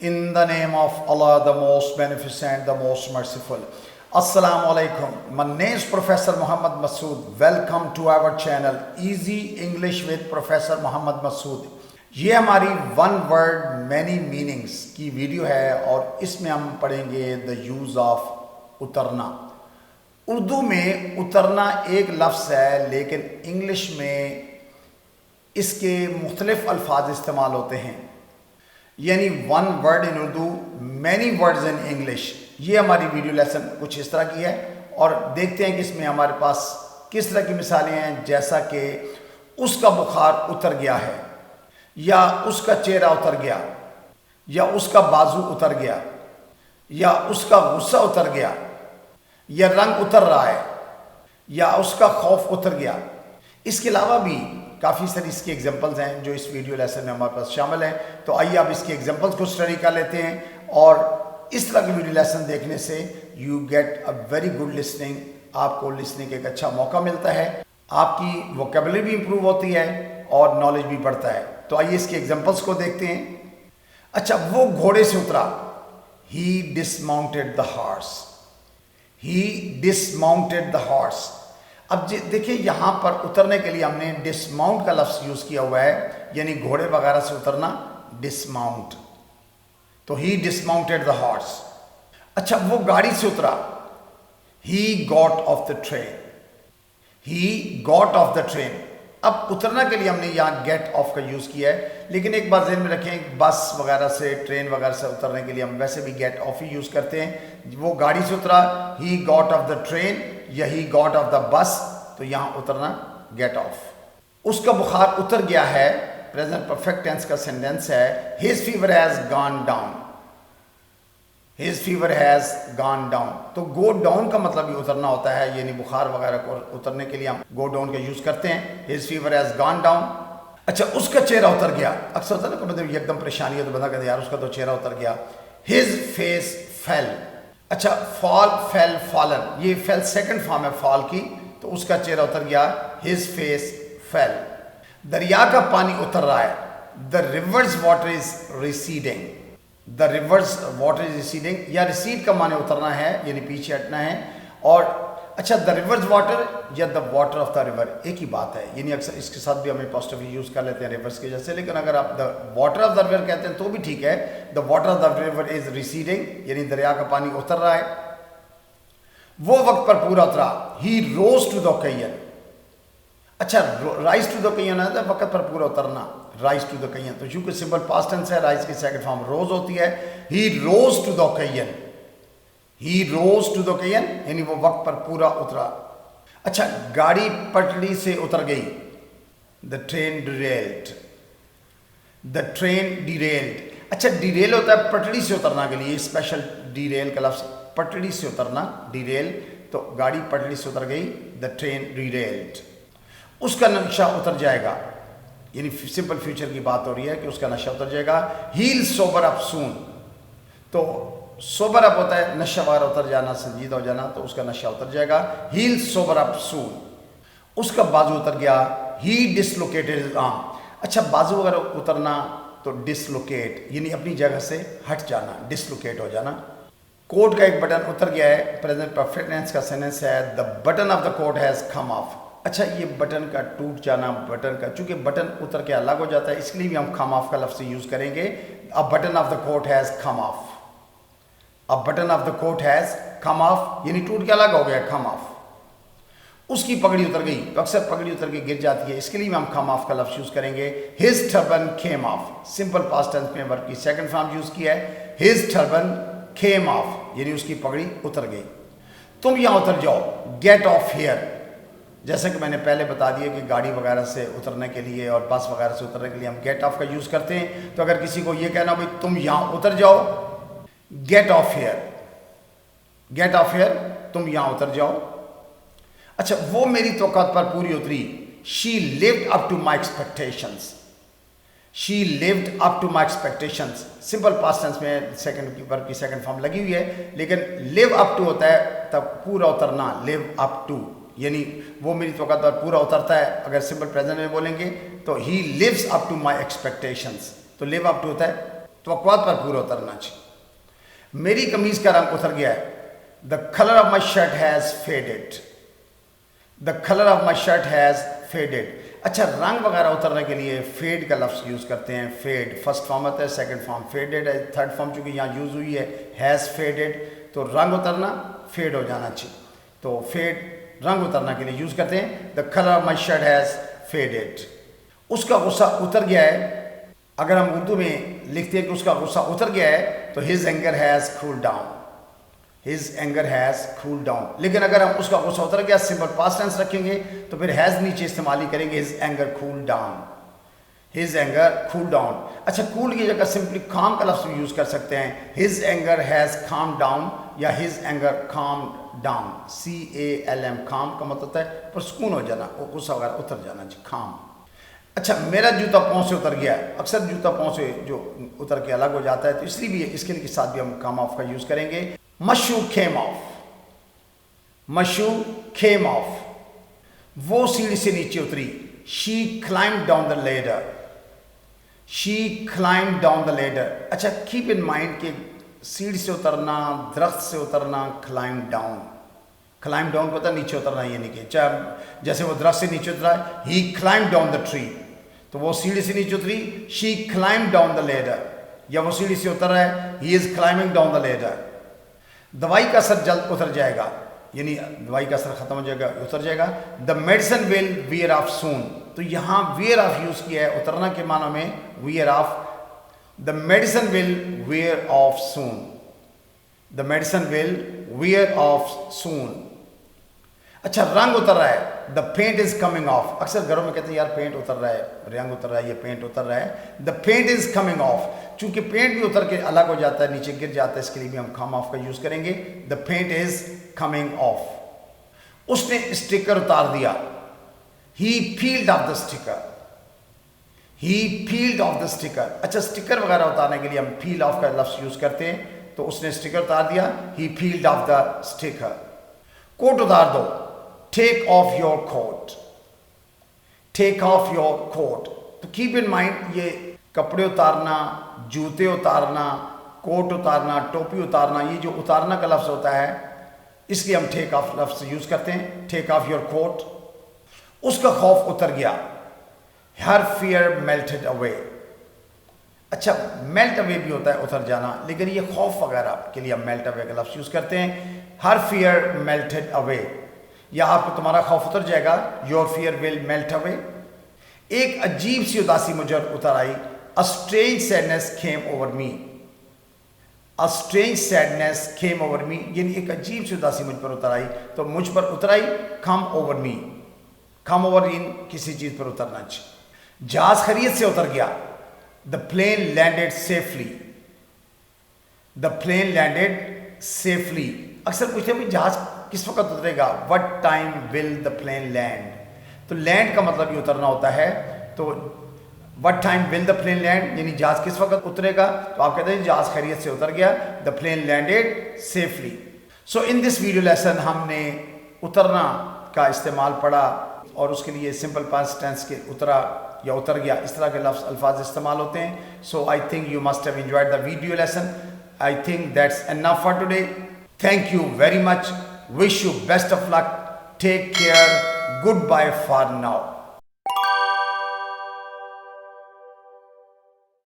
In the name of Allah, the most beneficent, the most merciful. Assalamu alaikum. My name is Professor Muhammad Masood. Welcome to our channel Easy English with Professor Muhammad Masood. ये हमारी one word many meanings की video है और इसमें हम पढ़ेंगे the use of उतरना। उर्दू में उतरना एक लफ्ज़ है, लेकिन इंग्लिश में इसके मुख्तलिफ अल्फाज इस्तेमाल होते हैं। यानी one word in Urdu, many words in English. ये हमारी वीडियो लेसन कुछ इस तरह की है और देखते हैं कि इसमें हमारे पास किस तरह की मिसालें हैं, जैसा कि उसका बुखार उतर गया है, या उसका चेहरा उतर गया, या उसका बाजू उतर गया, या उसका गुस्सा उतर गया, या रंग उतर रहा है, या उसका खौफ उतर गया। इसके अलावा भी काफ़ी सारी इसकी एग्जांपल्स हैं जो इस वीडियो लेसन में हमारे पास शामिल हैं। तो आइए आप इसके एग्जांपल्स को स्टडी कर लेते हैं और इस तरह की वीडियो लेसन देखने से you get a very good listening. आपको लिसनिंग का एक अच्छा मौका मिलता है, आपकी वोकेबलरी भी इंप्रूव होती है और नॉलेज भी बढ़ता है। तो आइए इसके एग्जांपल्स को देखते हैं। अच्छा, वो घोड़े से उतरा। He dismounted the horse. He dismounted the horse. अब देखिए, यहाँ पर उतरने के लिए हमने डिसमाउंट का लफ्ज़ यूज़ किया हुआ है, यानी घोड़े वगैरह से उतरना, डिसमाउंट। तो ही डिसमाउंटेड द हॉर्स। अच्छा, वो गाड़ी से उतरा। He got off the train. He got off the train. अब उतरना के लिए हमने यहाँ गेट ऑफ का यूज़ किया है, लेकिन एक बात ध्यान में रखें, बस वगैरह से, ट्रेन वगैरह से उतरने के लिए हम वैसे भी गेट ऑफ ही यूज़ करते हैं। वो गाड़ी से उतरा, he got off the train, या he got off the bus, तो यहाँ उतरना गेट ऑफ। उसका बुखार उतर गया है, प्रेजेंट परफेक्ट टेंस का सेंटेंस है। His fever has gone down. His fever has gone down. तो गो डाउन का मतलब ही उतरना होता है, यानी बुखार वगैरह को उतरने के लिए हम गो डाउन का यूज़ करते हैं। His fever has gone down. अच्छा, उसका चेहरा उतर गया। अक्सर होता है ना, मतलब एकदम परेशानी है तो बंदा कहता है यार उसका तो चेहरा उतर गया। His face fail. अच्छा, फॉल, फेल, फॉलन, ये फेल सेकंड फॉर्म है फॉल की, तो उसका चेहरा उतर गया। His face fail. दरिया का पानी उतर रहा है। The reverse water is receding. The reverse water is receding, या रिसीड का माने उतरना है, यानी पीछे हटना है। और अच्छा, द रिवर्स वाटर या the water of the river एक ही बात है, यानी अक्सर इसके साथ भी हम अपोस्ट्रोफी यूज़ कर लेते हैं रिवर्स की वजह से। लेकिन अगर आप the water of the river कहते हैं तो भी ठीक है। The water of the river is receding, यानी दरिया का पानी उतर रहा है। वो वक्त पर पूरा उतरा। ही रोज टू द ओकेजन। अच्छा, राइज टू द ओकेजन है वक्त पर पूरा उतरना, राइज टू द ओकेजन। तो चूंकि सिंपल पास्ट टेंस है, राइज की सेकंड फॉर्म रोज होती है। He rose to the occasion. He rose to the occasion, यानी वो वक्त पर पूरा उतरा। अच्छा, गाड़ी पटरी से उतर गई। The train derailed. The train derailed. अच्छा, डिरेल होता है पटरी से उतरना के लिए, स्पेशल डिरेल का लफ्ज़, पटरी से उतरना, डिरेल। तो गाड़ी पटरी से उतर गई, द ट्रेन डिरेल्ड। उसका नक्शा उतर जाएगा, यानी सिंपल फ्यूचर की बात हो रही है कि उसका नशा उतर जाएगा। He'll sober up soon. तो सोबर अप होता है नशा वगैरह उतर जाना, संजीदा हो जाना, तो उसका नशा उतर जाएगा। He'll sober up soon. उसका बाजू उतर गया। He dislocated his arm. अच्छा, बाजू वगैरह उतरना तो डिसलोकेट, यानी अपनी जगह से हट जाना, डिसलोकेट हो जाना। कोट का एक बटन उतर गया है, प्रेजेंट परफेक्ट टेंस का सेंटेंस है। The button of the coat has come off. अच्छा, ये बटन का टूट जाना, बटन का, चूंकि बटन उतर के अलग हो जाता है, इसके लिए भी हम कम ऑफ का लफ्ज़ यूज़ करेंगे। A button of the coat has come off. A button of the coat has come off, यानी टूट के अलग हो गया, कम ऑफ। उसकी पगड़ी उतर गई, तो अक्सर पगड़ी उतर के गिर जाती है, इसके लिए भी हम कम ऑफ का लफ्ज़ यूज़ करेंगे। His turban came off. Simple past tense में वर्ब की सेकंड फॉर्म यूज़ किया है। हिज टर्बन केम ऑफ, यानी उसकी पगड़ी उतर गई। तुम यहाँ उतर जाओ। Get off here. जैसे कि मैंने पहले बता दिया कि गाड़ी वगैरह से उतरने के लिए और बस वगैरह से उतरने के लिए हम गेट ऑफ का यूज़ करते हैं। तो अगर किसी को ये कहना भाई तुम यहाँ उतर जाओ, get off here. Get off here, तुम यहाँ उतर जाओ। अच्छा, वो मेरी तौक़ात पर पूरी उतरी। She lived up to my expectations. She lived up to my expectations. Simple past tense में सेकंड की वर्ब की सेकंड फॉर्म लगी हुई है, लेकिन लिव अप टू होता है तब पूरा उतरना, लिव अप टू, यानी वो मेरी तौक़ात पर पूरा उतरता है। अगर सिंपल प्रेजेंट में बोलेंगे तो he lives up to my expectations, तो लिव अप टू होता है तवक्कुआत पर पूरा उतरना चाहिए। मेरी कमीज का रंग उतर गया है, the colour of my shirt has faded, the colour of my shirt has faded. अच्छा, रंग वगैरह उतरने के लिए फेड का लफ्ज़ यूज़ करते हैं। फेड फर्स्ट फॉर्म होता है, सेकंड फॉर्म फेडेड है, थर्ड फॉर्म चूँकि यहाँ यूज़ हुई है हैज़ फेडेड, तो रंग उतरना फेड हो जाना चाहिए। तो फेड रंग उतरने के लिए यूज़ करते हैं। The colour of my shirt has faded. उसका गुस्सा उतर गया है। अगर हम उर्दू में लिखते हैं कि उसका गुस्सा उतर गया है तो his anger has cooled down, his anger has cooled down. लेकिन अगर हम उसका गुस्सा उतर गया सिंपल पास्ट टेंस रखेंगे तो फिर हैज़ नीचे इस्तेमाल ही करेंगे, his anger cooled down, his anger cool down. अच्छा, कूल की जगह सिंपली काम का लफ्ज़ यूज़ कर सकते हैं, his anger has calm down या his anger calm down. CALM, calm का मतलब होता है पुरस्कून हो जाना, गुस्सा वगैरह उतर जाना जी, काम। अच्छा, मेरा जूता पाँव से उतर गया है। अक्सर जूता पाँव से जो उतर के अलग हो जाता है तो इसलिए भी इसके लिए साथ भी हम काम ऑफ का यूज़ करेंगे। मशू केम ऑफ, मशू केम ऑफ, वो सीढ़ी से नीचे उतरी। She climb down the ladder, she climb down the ladder. अच्छा, कीप इन माइंड कि सीढ़ी से उतरना, दरख्त से उतरना, क्लाइम्ब डाउन, क्लाइम्ब डाउन को होता है नीचे उतरना, ये नहीं कि चाहे जैसे वो दरख्त से नीचे उतरा है, ही क्लाइम्ब डाउन द ट्री, तो वो सीढ़ी से नीचे उतरी, she climb down the ladder, या वो सीढ़ी से उतर रहा है, he is climbing down the ladder. दवाई का असर जल्द उतर जाएगा, यानी दवाई का असर खत्म हो जाएगा, उतर जाएगा। The medicine will wear off soon, तो यहाँ वियर ऑफ यूज किया है उतरना के मानों में, wear off. The medicine will wear off soon, the medicine will wear off soon. अच्छा, रंग उतर रहा है, the paint is coming off. अक्सर घरों में कहते हैं यार पेंट उतर रहा है, रंग उतर रहा है, ये पेंट उतर रहा है। The paint is coming off, चूंकि पेंट भी उतर के अलग हो जाता है, नीचे गिर जाता है, इसके लिए भी हम कम ऑफ का यूज करेंगे। The paint is coming off. उसने स्टिकर उतार दिया, he peeled off the sticker, he peeled off the sticker. अच्छा, स्टिकर वगैरह उतारने के लिए हम पील ऑफ का लफ्ज यूज करते हैं, तो उसने स्टिकर उतार दिया, he peeled off the sticker. Coat उतार दो, take off your coat, take off your coat. तो कीप इन माइंड, ये कपड़े उतारना, जूते उतारना, कोट उतारना, टोपी उतारना, ये जो उतारना का लफ्ज होता है इसलिए हम टेक ऑफ लफ्ज यूज करते हैं, टेक ऑफ योर कोट। उसका खौफ उतर गया, हर फियर मेल्टेड अवे। अच्छा, मेल्ट अवे भी होता है उतर जाना, लेकिन ये खौफ वगैरह के लिए हम मेल्ट अवे का लफ्ज यूज करते हैं, हर फियर मेल्टेड अवे, या आपको तुम्हारा खौफ उतर जाएगा, your fear will melt away. एक अजीब सी उदासी मुझे उतर आई, a strange sadness came over me, a strange sadness came over me, यानी एक अजीब सी उदासी मुझ पर उतर आई, तो मुझ पर उतर आई, come over me, come over in किसी चीज पर उतरना चाहिए। जहाज खरीद से उतर गया, the plane landed safely, the plane landed safely. अक्सर पूछते हैं जहाज किस वक्त उतरेगा, what time will the plane land, तो लैंड का मतलब ये उतरना होता है, तो what time will the plane land यानी जहाज किस वक्त उतरेगा, तो आप कहते हैं जहाज खैरियत से उतर गया, the plane landed safely. So in this video lesson हमने उतरना का इस्तेमाल पढ़ा और उसके लिए सिंपल पास्ट टेंस के उतरा या उतर गया, इस तरह के लफ्ज़ अल्फाज इस्तेमाल होते हैं। So I think you must have enjoyed the video lesson. I think that's enough for today. Thank you very much. Wish you best of luck. Take care. Goodbye for now.